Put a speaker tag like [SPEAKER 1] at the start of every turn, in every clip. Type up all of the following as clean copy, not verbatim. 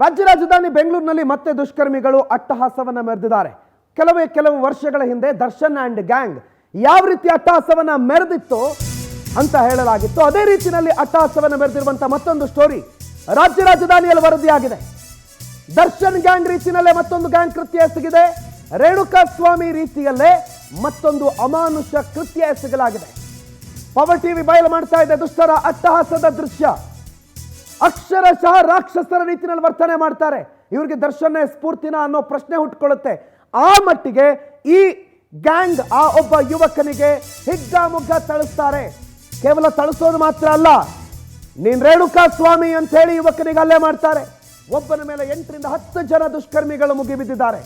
[SPEAKER 1] ರಾಜ್ಯ ರಾಜಧಾನಿ ಬೆಂಗಳೂರಿನಲ್ಲಿ ಮತ್ತೆ ದುಷ್ಕರ್ಮಿಗಳು ಅಟ್ಟಹಾಸವನ್ನ ಮೆರೆದಿದ್ದಾರೆ. ಕೆಲವು ವರ್ಷಗಳ ಹಿಂದೆ ದರ್ಶನ್ ಅಂಡ್ ಗ್ಯಾಂಗ್ ಯಾವ ರೀತಿ ಅಟ್ಟಹಾಸವನ್ನ ಮೆರೆದಿತ್ತು ಅಂತ ಹೇಳಲಾಗಿತ್ತು. ಅದೇ ರೀತಿಯಲ್ಲಿ ಅಟ್ಟಹಾಸವನ್ನ ಮೆರೆದಿರುವಂತಹ ಮತ್ತೊಂದು ಸ್ಟೋರಿ ರಾಜ್ಯ ರಾಜಧಾನಿಯಲ್ಲಿ ವರದಿಯಾಗಿದೆ. ದರ್ಶನ್ ಗ್ಯಾಂಗ್ ರೀತಿಯಲ್ಲೇ ಮತ್ತೊಂದು ಗ್ಯಾಂಗ್ ಕೃತ್ಯ ಎಸಗಿದೆ. ರೇಣುಕಾ ಸ್ವಾಮಿ ರೀತಿಯಲ್ಲೇ ಮತ್ತೊಂದು ಅಮಾನುಷ ಕೃತ್ಯ ಎಸಗಲಾಗಿದೆ. ಪವರ್ ಟಿವಿ ಬಯಲು ಮಾಡ್ತಾ ಇದೆ ದುಷ್ಟರ ಅಟ್ಟಹಾಸದ ದೃಶ್ಯ. ಅಕ್ಷರಶಃ ರಾಕ್ಷಸರ ರೀತಿಯಲ್ಲಿ ವರ್ತನೆ ಮಾಡ್ತಾರೆ. ಇವರಿಗೆ ದರ್ಶನ ಸ್ಫೂರ್ತಿನ ಅನ್ನೋ ಪ್ರಶ್ನೆ ಹುಟ್ಟುಕೊಳ್ಳುತ್ತೆ. ಆ ಮಟ್ಟಿಗೆ ಈ ಗ್ಯಾಂಗ್ ಆ ಒಬ್ಬ ಯುವಕನಿಗೆ ಹಿಗ್ಗಾಮುಗ್ಗ ಥಳಿಸ್ತಾರೆ. ಕೇವಲ ಥಳಿಸೋದು ಮಾತ್ರ ಅಲ್ಲ, ನೀನ್ ರೇಣುಕಾ ಸ್ವಾಮಿ ಅಂತ ಹೇಳಿ ಯುವಕನಿಗೆ ಹಲ್ಲೆ ಮಾಡ್ತಾರೆ. ಒಬ್ಬನ ಮೇಲೆ 8 ರಿಂದ 10 ಜನ ದುಷ್ಕರ್ಮಿಗಳು ಮುಗಿಬಿದ್ದಿದ್ದಾರೆ.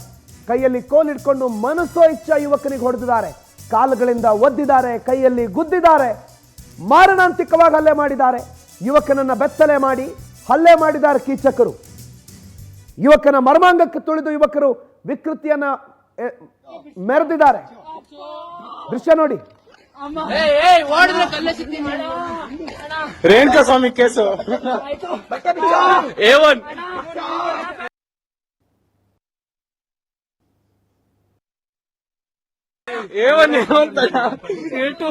[SPEAKER 1] ಕೈಯಲ್ಲಿ ಕೋಲಿಡ್ಕೊಂಡು ಮನಸ್ಸೋ ಇಚ್ಛ ಯುವಕನಿಗೆ ಹೊಡೆದಿದ್ದಾರೆ. ಕಾಲುಗಳಿಂದ ಒದ್ದಿದ್ದಾರೆ, ಕೈಯಲ್ಲಿ ಗುದ್ದಿದ್ದಾರೆ, ಮಾರಣಾಂತಿಕವಾಗಿ ಹಲ್ಲೆ ಮಾಡಿದ್ದಾರೆ. ಯುವಕನನ್ನ ಬೆತ್ತಲೆ ಮಾಡಿ ಹಲ್ಲೆ ಮಾಡಿದ್ದಾರೆ ಕೀಚಕರು. ಯುವಕನ ಮರ್ಮಾಂಗಕ್ಕೆ ತುಳಿದು ಯುವಕರು ವಿಕೃತಿಯನ್ನ ಮೆರೆದಿದ್ದಾರೆ. ದೃಶ್ಯ ನೋಡಿ.
[SPEAKER 2] ರೇಣುಕಾ ಸ್ವಾಮಿ ಕೇಸು A1 A2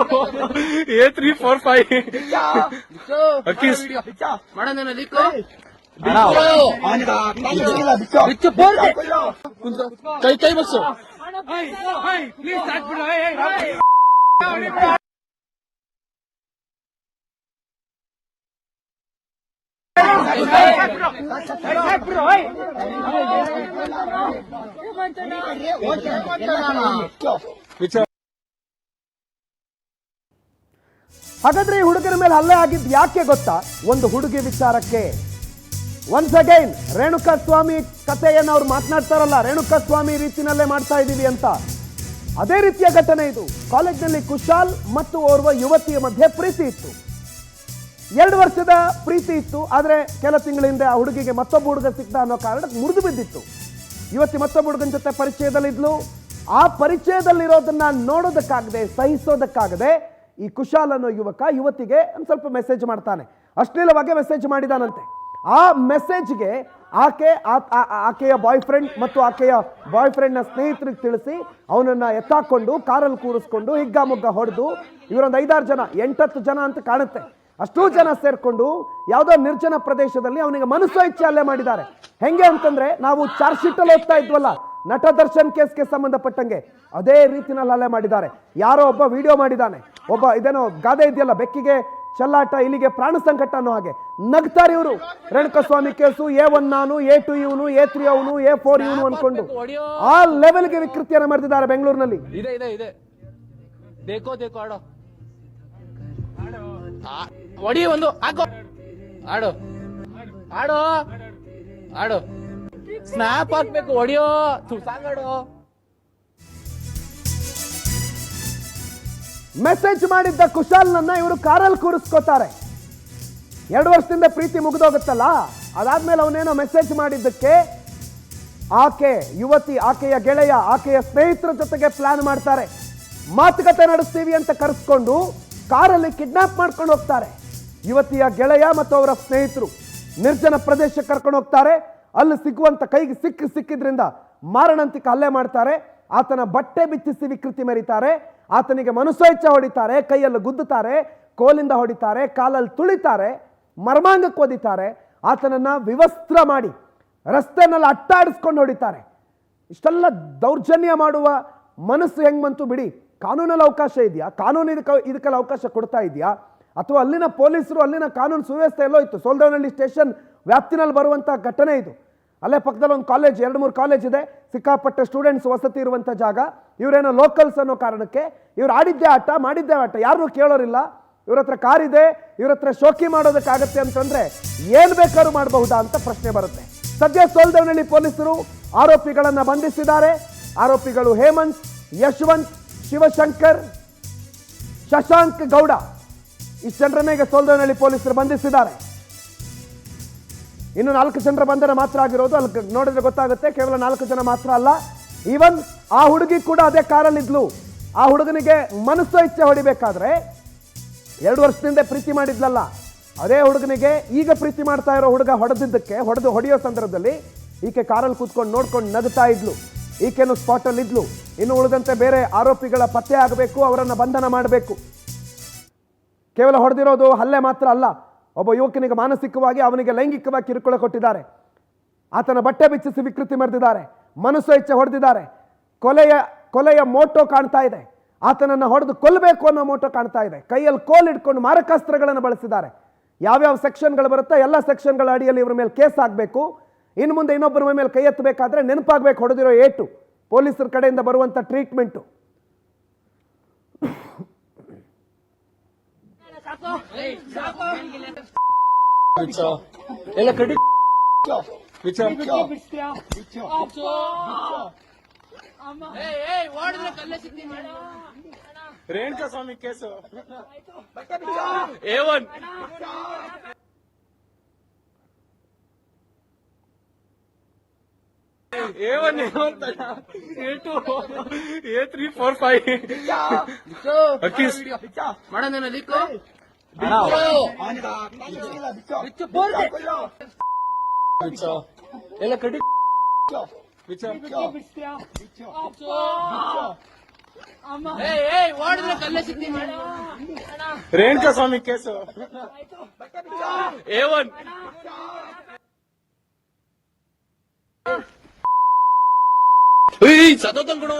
[SPEAKER 2] A3 4 5 ಕೈ ಬಸ್ಸು
[SPEAKER 1] ಹಾಗಾದ್ರೆ ಈ ಹುಡುಗರ ಮೇಲೆ ಹಲ್ಲೆ ಆಗಿದ್ದು ಯಾಕೆ ಗೊತ್ತಾ? ಒಂದು ಹುಡುಗಿ ವಿಚಾರಕ್ಕೆ. ಒನ್ಸ್ ಅಗೈನ್ ರೇಣುಕಾ ಸ್ವಾಮಿ ಕಥೆಯನ್ನು ಅವ್ರು ಮಾತನಾಡ್ತಾರಲ್ಲ, ರೇಣುಕಾ ಸ್ವಾಮಿ ರೀತಿನಲ್ಲೇ ಮಾಡ್ತಾ ಇದ್ದೀವಿ ಅಂತ. ಅದೇ ರೀತಿಯ ಘಟನೆ ಇದು. ಕಾಲೇಜ್ನಲ್ಲಿ ಕುಶಾಲ್ ಮತ್ತು ಓರ್ವ ಯುವತಿಯ ಮಧ್ಯೆ ಪ್ರೀತಿ ಇತ್ತು. 2 ವರ್ಷದ ಪ್ರೀತಿ ಇತ್ತು. ಆದ್ರೆ ಕೆಲ ತಿಂಗಳ ಹಿಂದೆ ಆ ಹುಡುಗಿಗೆ ಮತ್ತೊಬ್ಬ ಹುಡುಗ ಸಿಕ್ತ ಅನ್ನೋ ಕಾರಣಕ್ಕೆ ಮುರಿದು ಬಿದ್ದಿತ್ತು. ಯುವತಿ ಮತ್ತೊಬ್ಬ ಹುಡುಗನ ಜೊತೆ ಪರಿಚಯದಲ್ಲಿದ್ಲು. ಆ ಪರಿಚಯದಲ್ಲಿರೋದನ್ನ ನೋಡೋದಕ್ಕಾಗದೆ, ಸಹಿಸೋದಕ್ಕಾಗದೆ ಈ ಕುಶಾಲ್ ಅನ್ನೋ ಯುವಕ ಯುವತಿಗೆ ಒಂದು ಸ್ವಲ್ಪ ಮೆಸೇಜ್ ಮಾಡ್ತಾನೆ. ಅಶ್ಲೀಲವಾಗಿ ಮೆಸೇಜ್ ಮಾಡಿದಾನಂತೆ. ಆ ಮೆಸೇಜ್ಗೆ ಆಕೆಯ ಬಾಯ್ ಫ್ರೆಂಡ್ ಮತ್ತು ಆಕೆಯ ಬಾಯ್ ಫ್ರೆಂಡ್ನ ಸ್ನೇಹಿತರಿಗೆ ತಿಳಿಸಿ ಅವನನ್ನ ಎತ್ತಾಕೊಂಡು ಕಾರಲ್ಲಿ ಕೂರಿಸ್ಕೊಂಡು ಹಿಗ್ಗಾಮುಗ್ಗ ಹೊಡೆದು ಇವರೊಂದು 5-6 ಜನ 8-10 ಜನ ಅಂತ ಕಾಣುತ್ತೆ, ಅಷ್ಟೂ ಜನ ಸೇರ್ಕೊಂಡು ಯಾವುದೋ ನಿರ್ಜನ ಪ್ರದೇಶದಲ್ಲಿ ಅವನಿಗೆ ಮನಸ್ಸೋ ಇಚ್ಛೆ ಹಲ್ಲೆ ಮಾಡಿದ್ದಾರೆ. ಹೆಂಗೆ ಅಂತಂದ್ರೆ ನಾವು ಚಾರ್ಜ್ ಶೀಟ್ ಅಲ್ಲಿ ಓದ್ತಾ ಇದ್ವಲ್ಲ ನಟ ದರ್ಶನ್ ಕೇಸ್ಗೆ ಸಂಬಂಧಪಟ್ಟಂಗೆ, ಅದೇ ರೀತಿನಲ್ಲಿ ಹಲ್ಲೆ ಮಾಡಿದ್ದಾರೆ. ಯಾರೋ ಒಬ್ಬ ವಿಡಿಯೋ ಮಾಡಿದ್ದಾನೆ. ಒಬ್ಬ ಇದೇನೋ ಗಾದೆ ಇದೆಯಲ್ಲ, ಬೆಕ್ಕಿಗೆ ಚಲ್ಲಾಟ ಇಲ್ಲಿಗೆ ಪ್ರಾಣ ಸಂಕಟ ಅನ್ನೋ ಹಾಗೆ ನಗ್ತಾರೆ ಇವರು. ರೇಣುಕಾ ಸ್ವಾಮಿ ಕೇಸು A1 ನಾನು, A2 ಇವನು, A3 ಅವನು, A4 ಇವನು ಅನ್ಕೊಂಡು ಆ ಲೆವೆಲ್ಗೆ ವಿಕೃತಿಯನ್ನು ಮೆರೆದಿದ್ದಾರೆ ಬೆಂಗಳೂರಿನಲ್ಲಿ.
[SPEAKER 2] ಒಡಿ ಒಂದು ಹಾಕೋ, ಆಡು ಆಡು ಆಡು, ಸ್ನ್ಯಾಪ್ ಹಾಕ್ಬೇಕು, ಹೊಡಿಯೋ ಸಾಗಾಡು.
[SPEAKER 1] ಮೆಸೇಜ್ ಮಾಡಿದ್ದ ಕುಶಾಲ್ನನ್ನ ಇವರು ಕಾರಲ್ಲಿ ಕೂರಿಸ್ಕೋತಾರೆ. 2 ವರ್ಷದಿಂದ ಪ್ರೀತಿ ಮುಗಿದೋಗುತ್ತಲ್ಲ, ಅದಾದ್ಮೇಲೆ ಅವನೇನೋ ಮೆಸೇಜ್ ಮಾಡಿದ್ದಕ್ಕೆ ಆಕೆ ಯುವತಿ, ಆಕೆಯ ಗೆಳೆಯ, ಆಕೆಯ ಸ್ನೇಹಿತರ ಜೊತೆಗೆ ಪ್ಲಾನ್ ಮಾಡ್ತಾರೆ. ಮಾತುಕತೆ ನಡೆಸ್ತೀವಿ ಅಂತ ಕರೆಸ್ಕೊಂಡು ಕಾರಲ್ಲಿ ಕಿಡ್ನಾಪ್ ಮಾಡ್ಕೊಂಡು ಹೋಗ್ತಾರೆ. ಯುವತಿಯ ಗೆಳೆಯ ಮತ್ತು ಅವರ ಸ್ನೇಹಿತರು ನಿರ್ಜನ ಪ್ರದೇಶಕ್ಕೆ ಕರ್ಕೊಂಡು ಹೋಗ್ತಾರೆ. ಅಲ್ಲಿ ಸಿಗುವಂತ ಕೈಗೆ ಸಿಕ್ಕಿದ್ರಿಂದ ಮಾರಣಾಂತಿಕ ಹಲ್ಲೆ ಮಾಡ್ತಾರೆ. ಆತನ ಬಟ್ಟೆ ಬಿಚ್ಚಿಸಿ ವಿಕೃತಿ ಮೆರೀತಾರೆ. ಆತನಿಗೆ ಮನಸ್ಸೋ ಇಚ್ಛೆ ಹೊಡಿತಾರೆ, ಕೈಯಲ್ಲಿ ಗುದ್ದುತ್ತಾರೆ, ಕೋಲಿಂದ ಹೊಡಿತಾರೆ, ಕಾಲಲ್ಲಿ ತುಳಿತಾರೆ, ಮರ್ಮಾಂಗಕ್ಕೆ ಒದಿತಾರೆ. ಆತನನ್ನ ವಿವಸ್ತ್ರ ಮಾಡಿ ರಸ್ತೆನಲ್ಲಿ ಅಟ್ಟಾಡಿಸ್ಕೊಂಡು ಹೊಡಿತಾರೆ. ಇಷ್ಟೆಲ್ಲ ದೌರ್ಜನ್ಯ ಮಾಡುವ ಮನಸ್ಸು ಹೆಂಗ್ ಬಂತು ಬಿಡಿ. ಕಾನೂನಲ್ಲಿ ಅವಕಾಶ ಇದೆಯಾ? ಕಾನೂನು ಇದಕ್ಕೆಲ್ಲ ಅವಕಾಶ ಕೊಡ್ತಾ ಇದೆಯಾ? ಅಥವಾ ಅಲ್ಲಿನ ಪೊಲೀಸರು, ಅಲ್ಲಿನ ಕಾನೂನು ಸುವ್ಯವಸ್ಥೆ ಎಲ್ಲೋ ಇತ್ತು? ಸೋಲ್ದವನಹಳ್ಳಿ ಸ್ಟೇಷನ್ ವ್ಯಾಪ್ತಿನಲ್ಲಿ ಬರುವಂಥ ಘಟನೆ ಇದು. ಅಲ್ಲೇ ಪಕ್ಕದಲ್ಲಿ ಒಂದು ಕಾಲೇಜ್, 2-3 ಕಾಲೇಜ್ ಇದೆ, ಸಿಕ್ಕಾಪಟ್ಟೆ ಸ್ಟೂಡೆಂಟ್ಸ್ ವಸತಿ ಇರುವಂಥ ಜಾಗ. ಇವರೇನೋ ಲೋಕಲ್ಸ್ ಅನ್ನೋ ಕಾರಣಕ್ಕೆ ಇವ್ರು ಆಡಿದ್ದೇ ಆಟ, ಮಾಡಿದ್ದೇ ಆಟ, ಯಾರೂ ಕೇಳೋರಿಲ್ಲ. ಇವ್ರ ಹತ್ರ ಕಾರ್ ಇದೆ, ಇವ್ರ ಹತ್ರ ಶೋಕಿ ಮಾಡೋದಕ್ಕಾಗತ್ತೆ ಅಂತಂದ್ರೆ ಏನ್ ಬೇಕಾದ್ರೂ ಮಾಡಬಹುದಾ ಅಂತ ಪ್ರಶ್ನೆ ಬರುತ್ತೆ. ಸದ್ಯ ಸೋಲ್ದವನಹಳ್ಳಿ ಪೊಲೀಸರು ಆರೋಪಿಗಳನ್ನ ಬಂಧಿಸಿದ್ದಾರೆ. ಆರೋಪಿಗಳು ಹೇಮಂತ್, ಯಶವಂತ್, ಶಿವಶಂಕರ್, ಶಶಾಂಕ್ ಗೌಡ, ಇಷ್ಟು ಜನರನ್ನ ಈಗ ಸೋಲ್ದವನಹಳ್ಳಿ ಪೊಲೀಸರು ಬಂಧಿಸಿದ್ದಾರೆ. ಇನ್ನು 4 ಜನರ ಬಂಧನ ಮಾತ್ರ ಆಗಿರೋದು. ಅಲ್ಲಿ ನೋಡಿದ್ರೆ ಗೊತ್ತಾಗುತ್ತೆ, ಕೇವಲ 4 ಜನ ಮಾತ್ರ ಅಲ್ಲ. ಈವನ್ ಆ ಹುಡುಗಿ ಕೂಡ ಅದೇ ಕಾರಲ್ಲಿದ್ಲು. ಆ ಹುಡುಗನಿಗೆ ಮನಸ್ಸೋ ಇಚ್ಛೆ ಹೊಡಿಬೇಕಾದ್ರೆ 2 ವರ್ಷದಿಂದ ಪ್ರೀತಿ ಮಾಡಿದ್ಲಲ್ಲ, ಅದೇ ಹುಡುಗನಿಗೆ ಈಗ ಪ್ರೀತಿ ಮಾಡ್ತಾ ಇರೋ ಹುಡುಗ ಹೊಡೆದಿದ್ದಕ್ಕೆ ಹೊಡೆಯೋ ಸಂದರ್ಭದಲ್ಲಿ ಈಕೆ ಕಾರಲ್ಲಿ ಕೂತ್ಕೊಂಡು ನೋಡ್ಕೊಂಡು ನಗ್ತಾ ಇದ್ಲು. ಈಕೆನು ಸ್ಪಾಟಲ್ಲಿ ಇದ್ಲು. ಇನ್ನು ಉಳಿದಂತೆ ಬೇರೆ ಆರೋಪಿಗಳ ಪತ್ತೆ ಆಗಬೇಕು, ಅವರನ್ನು ಬಂಧನ ಮಾಡಬೇಕು. ಕೇವಲ ಹೊಡೆದಿರೋದು ಹಲ್ಲೆ ಮಾತ್ರ ಅಲ್ಲ, ಒಬ್ಬ ಯುವಕನಿಗೆ ಮಾನಸಿಕವಾಗಿ ಅವನಿಗೆ ಲೈಂಗಿಕವಾಗಿ ಕಿರುಕುಳ ಕೊಟ್ಟಿದ್ದಾರೆ. ಆತನ ಬಟ್ಟೆ ಬಿಚ್ಚಿಸಿ ವಿಕೃತಿ ಮೆರೆದಿದ್ದಾರೆ, ಮನಸ್ಸು ಇಚ್ಛೆ ಹೊಡೆದಿದ್ದಾರೆ. ಕೊಲೆಯ ಮೋಟೋ ಕಾಣ್ತಾ ಇದೆ. ಆತನನ್ನು ಹೊಡೆದು ಕೊಲ್ಲಬೇಕು ಅನ್ನೋ ಮೋಟೋ ಕಾಣ್ತಾ ಇದೆ. ಕೈಯಲ್ಲಿ ಕೋಲ್ ಇಟ್ಕೊಂಡು ಮಾರಕಾಸ್ತ್ರಗಳನ್ನು ಬಳಸಿದ್ದಾರೆ. ಯಾವ್ಯಾವ ಸೆಕ್ಷನ್ಗಳು ಬರುತ್ತೋ ಎಲ್ಲ ಸೆಕ್ಷನ್ಗಳ ಅಡಿಯಲ್ಲಿ ಇವ್ರ ಮೇಲೆ ಕೇಸ್ ಆಗಬೇಕು. ಇನ್ನು ಮುಂದೆ ಇನ್ನೊಬ್ಬರ ಮೇಲೆ ಕೈ ಎತ್ತಬೇಕಾದ್ರೆ ನೆನಪಾಗಬೇಕು ಹೊಡೆದಿರೋ ಏಟು, ಪೊಲೀಸರ ಕಡೆಯಿಂದ ಬರುವಂಥ ಟ್ರೀಟ್ಮೆಂಟು.
[SPEAKER 2] ಎಲ್ಲ ಕಡಿ ರೇಣುಕಾ ಸ್ವಾಮಿ case A1 A1 A2 A3 4 5 ಮಾಡೋಣ ಲಿಕ್ಕು ಎಲ್ಲ ಕಡಿ ರೇಣುಕಾ ಸ್ವಾಮಿ ಕೇಸು A1 ಸತೋತಂಗುಣ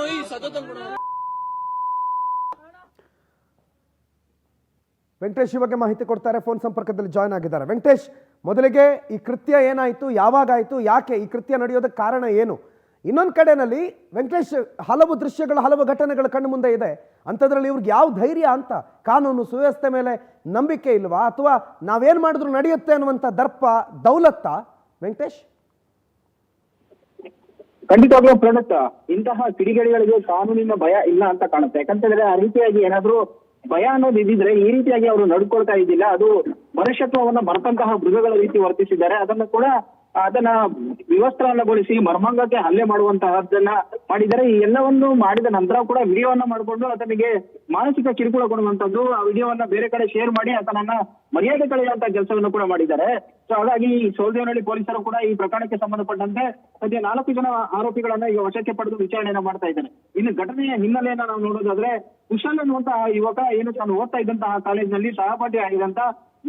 [SPEAKER 1] ವೆಂಕಟೇಶ್ ಈ ಬಗ್ಗೆ ಮಾಹಿತಿ ಕೊಡ್ತಾರೆ. ಫೋನ್ ಸಂಪರ್ಕದಲ್ಲಿ ಜಾಯ್ನ್ ಆಗಿದ್ದಾರೆ. ವೆಂಕಟೇಶ್, ಮೊದಲಿಗೆ ಈ ಕೃತ್ಯ ಏನಾಯಿತು, ಯಾವಾಗಾಯಿತು, ಯಾಕೆ ಈ ಕೃತ್ಯ ನಡೆಯೋದಕ್ಕೆ ಕಾರಣ ಏನು? ಇನ್ನೊಂದು ಕಡೆನಲ್ಲಿ ವೆಂಕಟೇಶ್, ಹಲವು ದೃಶ್ಯಗಳು, ಹಲವು ಘಟನೆಗಳು ಕಣ್ಣು ಮುಂದೆ ಇದೆ. ಅಂಥದ್ರಲ್ಲಿ ಇವ್ರಿಗೆ ಯಾವ ಧೈರ್ಯ ಅಂತ? ಕಾನೂನು ಸುವ್ಯವಸ್ಥೆ ಮೇಲೆ ನಂಬಿಕೆ ಇಲ್ವಾ, ಅಥವಾ ನಾವೇನು ಮಾಡಿದ್ರು ನಡೆಯುತ್ತೆ ಅನ್ನುವಂಥ ದರ್ಪ, ದೌಲತ್ತ ವೆಂಕಟೇಶ್?
[SPEAKER 3] ಖಂಡಿತವಾಗ್ಲೂ ಪ್ರಣತ್, ಇಂತಹ ಕಿಡಿಗೇಡಿಗಳಿಗೆ ಕಾನೂನಿನ ಭಯ ಇಲ್ಲ ಅಂತ ಕಾಣುತ್ತೆ. ಯಾಕಂತಂದ್ರೆ ಆ ರೀತಿಯಾಗಿ ಏನಾದ್ರೂ ಭಯ ಅನ್ನೋದು ಇದ್ದಿದ್ರೆ ಈ ರೀತಿಯಾಗಿ ಅವರು ನಡ್ಕೊಳ್ತಾ ಇದ್ದಿಲ್ಲ. ಅದು ಮನುಷ್ಯತ್ವವನ್ನ ಮರೆತಂತಹ ಮೃಗಗಳ ರೀತಿ ವರ್ತಿಸಿದ್ದಾರೆ. ಅದನ್ನ ವಿವಸ್ತ್ರಗೊಳಿಸಿ ಮರ್ಮಾಂಗಕ್ಕೆ ಹಲ್ಲೆ ಮಾಡುವಂತಹದ್ದನ್ನ ಮಾಡಿದ್ದಾರೆ. ಈ ಎಲ್ಲವನ್ನು ಮಾಡಿದ ನಂತರ ಕೂಡ ವಿಡಿಯೋವನ್ನ ಮಾಡಿಕೊಂಡು ಆತನಿಗೆ ಮಾನಸಿಕ ಕಿರುಕುಳ ಕೊಡುವಂತದ್ದು, ಆ ವಿಡಿಯೋವನ್ನ ಬೇರೆ ಕಡೆ ಶೇರ್ ಮಾಡಿ ಆತನನ್ನ ಮರ್ಯಾದೆ ಕಳೆಯುವಂತ ಕೆಲಸವನ್ನು ಕೂಡ ಮಾಡಿದ್ದಾರೆ. ಸೊ ಹಾಗಾಗಿ ಸೌದೆಹಳ್ಳಿ ಪೊಲೀಸರು ಕೂಡ ಈ ಪ್ರಕರಣಕ್ಕೆ ಸಂಬಂಧಪಟ್ಟಂತೆ ಸದ್ಯ 4 ಜನ ಆರೋಪಿಗಳನ್ನ ಈಗ ವಶಕ್ಕೆ ಪಡೆದು ವಿಚಾರಣೆಯನ್ನ ಮಾಡ್ತಾ ಇದ್ದಾರೆ. ಇನ್ನು ಘಟನೆಯ ಹಿನ್ನೆಲೆಯನ್ನ ನಾವು ನೋಡೋದಾದ್ರೆ, ಕುಶಲ್ ಅನ್ನುವಂತಹ ಯುವಕ ಏನು ತಾನು ಓದ್ತಾ ಇದ್ದಂತಹ ಕಾಲೇಜಿನಲ್ಲಿ ಸಹಪಾಠಿ ಆಗಿದಂತ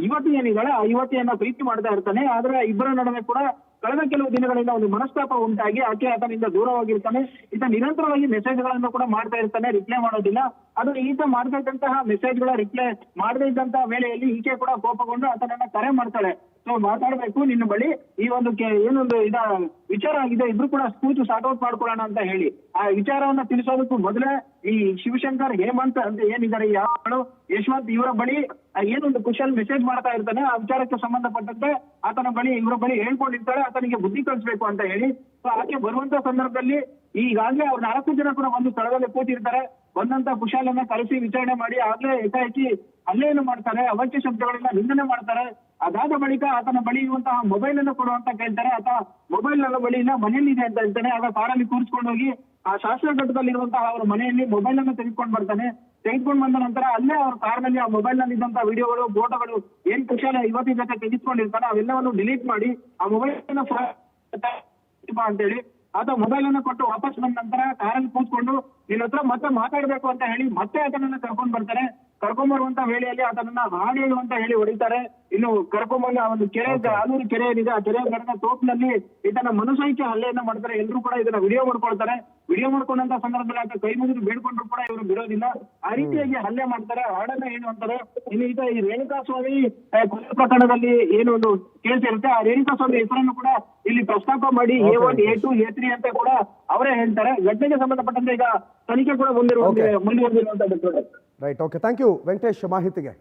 [SPEAKER 3] ಯುವತಿ ಏನಿದ್ದಾಳೆ, ಆ ಯುವತಿಯನ್ನ ಪ್ರೀತಿ ಮಾಡ್ತಾ ಇರ್ತಾನೆ. ಆದ್ರೆ ಇಬ್ಬರ ನಡುವೆ ಕೂಡ ಕಳೆದ ಕೆಲವು ದಿನಗಳಿಂದ ಒಂದು ಮನಸ್ತಾಪ ಉಂಟಾಗಿ ಆಕೆ ಆತನಿಂದ ದೂರವಾಗಿರ್ತಾನೆ. ಈತ ನಿರಂತರವಾಗಿ ಮೆಸೇಜ್ಗಳನ್ನು ಕೂಡ ಮಾಡ್ತಾ ಇರ್ತಾನೆ, ರಿಪ್ಲೈ ಮಾಡೋದಿಲ್ಲ. ಅದು ಈತ ಮಾಡ್ತಾ ಇದ್ದಂತಹ ಮೆಸೇಜ್ಗಳ ರಿಪ್ಲೈ ಮಾಡದೇ ಇದ್ದಂತಹ ವೇಳೆಯಲ್ಲಿ ಈಕೆ ಕೂಡ ಕೋಪಗೊಂಡು ಆತನನ್ನ ಕರೆ ಮಾಡ್ತಾಳೆ. ಸೊ ಮಾತಾಡ್ಬೇಕು ನಿನ್ನ ಬಳಿ, ಈ ಒಂದು ಏನೊಂದು ವಿಚಾರ ಆಗಿದೆ, ಇಬ್ರು ಕೂಡ ಕೂತು ಸಾರ್ಟ್ ಔಟ್ ಮಾಡ್ಕೊಳ್ಳೋಣ ಅಂತ ಹೇಳಿ ಆ ವಿಚಾರವನ್ನ ತಿಳಿಸೋದಕ್ಕೂ ಮೊದಲೇ ಈ ಶಿವಶಂಕರ್, ಹೇಮಂತ್ ಅಂತ ಏನಿದ್ದಾರೆ ಯಾರು, ಯಶವಂತ್, ಇವರ ಬಳಿ ಏನೊಂದು ಕುಶಲ್ ಮೆಸೇಜ್ ಮಾಡ್ತಾ ಇರ್ತಾನೆ. ಆ ವಿಚಾರಕ್ಕೆ ಸಂಬಂಧಪಟ್ಟಂತೆ ಆತನ ಬಳಿ ಇವರ ಬಳಿ ಹೇಳ್ಕೊಂಡಿರ್ತಾಳೆ ಆತನಿಗೆ ಬುದ್ಧಿ ಕಲಿಸ್ಬೇಕು ಅಂತ ಹೇಳಿ. ಸೊ ಆಕೆ ಬರುವಂತ ಸಂದರ್ಭದಲ್ಲಿ ಈಗಾಗಲೇ ಅವ್ರು 4 ಜನ ಕೂಡ ಒಂದು ಸ್ಥಳದಲ್ಲಿ ಕೂತಿರ್ತಾರೆ. ಬಂದಂತ ಕುಶಾಲನ್ನ ಕರೆಸಿ ವಿಚಾರಣೆ ಮಾಡಿ ಆಗ್ಲೇ ಏಕಾಏಕಿ ಹಲ್ಲೆಯನ್ನು ಮಾಡ್ತಾರೆ, ಅವಾಚ್ಯ ಶಬ್ದಗಳನ್ನ ನಿಂದನೆ ಮಾಡ್ತಾರೆ. ಅದಾದ ಬಳಿಕ ಆತನ ಬಳಿ ಇರುವಂತಹ ಮೊಬೈಲ್ ಅನ್ನು ಕೊಡುವಂತ ಕೇಳ್ತಾರೆ. ಆತ ಮೊಬೈಲ್ ನನ್ನ ಬಳಿ ಇಲ್ಲ, ಮನೆಯಲ್ಲಿದೆ ಅಂತ ಹೇಳ್ತಾನೆ. ಆಗ ಕಾರಲ್ಲಿ ಕೂರಿಸ್ಕೊಂಡು ಹೋಗಿ ಆ ಶಾಸ್ತ್ರಘಟ್ಟದಲ್ಲಿರುವಂತಹ ಅವರ ಮನೆಯಲ್ಲಿ ಮೊಬೈಲ್ ಅನ್ನು ತೆಗೆದುಕೊಂಡು ಬರ್ತಾನೆ. ತೆಗೆದುಕೊಂಡು ಬಂದ ನಂತರ ಅಲ್ಲೇ ಅವ್ರ ಕಾರ್ನಲ್ಲಿ ಆ ಮೊಬೈಲ್ ನಲ್ಲಿ ಇದ್ದಂತಹ ವಿಡಿಯೋಗಳು, ಫೋಟೋಗಳು ಏನ್ ಕುಶಾಲ ಯುವತಿ ಜೊತೆ ತೆಗೆದುಕೊಂಡಿರ್ತಾನೆ ಅವೆಲ್ಲವನ್ನು ಡಿಲೀಟ್ ಮಾಡಿ ಆ ಮೊಬೈಲ್ ಅಂತ ಹೇಳಿ ಆತ ಮೊಬೈಲ್ ಅನ್ನು ಕೊಟ್ಟು ವಾಪಸ್ ಬಂದ ನಂತರ ಕಾರಲ್ಲಿ ಕೂತ್ಕೊಂಡು ನಿನ್ನ ಹತ್ರ ಮತ್ತೆ ಮಾತಾಡ್ಬೇಕು ಅಂತ ಹೇಳಿ ಮತ್ತೆ ಆತನನ್ನ ಕರ್ಕೊಂಡ್ ಬರ್ತಾರೆ. ಕರ್ಕೊಂಡ್ ಬರುವಂತ ವೇಳೆಯಲ್ಲಿ ಆತನನ್ನ ಹಾಡೇಳು ಅಂತ ಹೇಳಿ ಹೊಡಿತಾರೆ. ಇನ್ನು ಕರ್ಕೊಂಡ್ಬಂದ ಒಂದು ಕೆರೆ, ಆಲೂರು ಕೆರೆ ಏನಿದೆ, ಆ ಕೆರೆ ಗಡದ ತೋಪಿನಲ್ಲಿ ಇದನ್ನ ಮನುಸೈಕ್ಯ ಹಲ್ಲೆಯನ್ನ ಮಾಡ್ತಾರೆ. ಎಲ್ಲರೂ ಕೂಡ ಇದನ್ನ ವಿಡಿಯೋ ಮಾಡ್ಕೊಳ್ತಾರೆ. ವಿಡಿಯೋ ಮಾಡ್ಕೊಂಡಂತ ಸಂದರ್ಭದಲ್ಲಿ ಆತ ಕೈ ಮುಗಿದು ಬೇಡ್ಕೊಂಡ್ರು ಕೂಡ ಇವರು ಬಿಡೋದಿಲ್ಲ. ಆ ರೀತಿಯಾಗಿ ಹಲ್ಲೆ ಮಾಡ್ತಾರೆ. ಹಾಡನ್ನ ಏನು ಅಂತಾರೆ, ಇನ್ನು ಈತ ಈ ರೇಣುಕಾ ಸ್ವಾಮಿ ಕೊಲೆ ಪ್ರಕರಣದಲ್ಲಿ ಏನು ಒಂದು ಕೇಸ್ ಇರುತ್ತೆ, ಆ ರೇಣುಕಾ ಸ್ವಾಮಿ ಹೆಸರನ್ನು ಕೂಡ ಇಲ್ಲಿ ಪ್ರಸ್ತಾಪ ಮಾಡಿ A1, A2, A3 ಅಂತ ಕೂಡ ಅವರೇ ಹೇಳ್ತಾರೆ. ಘಟನೆಗೆ ಸಂಬಂಧಪಟ್ಟಂತೆ ಈಗ ತನಿಖೆ ಕೂಡ ಮುಂದುವರೆದಿರುವಂತದ್ದು.
[SPEAKER 1] Right, okay, thank you Venkatesh ಮಾಹಿತಿಗೆ.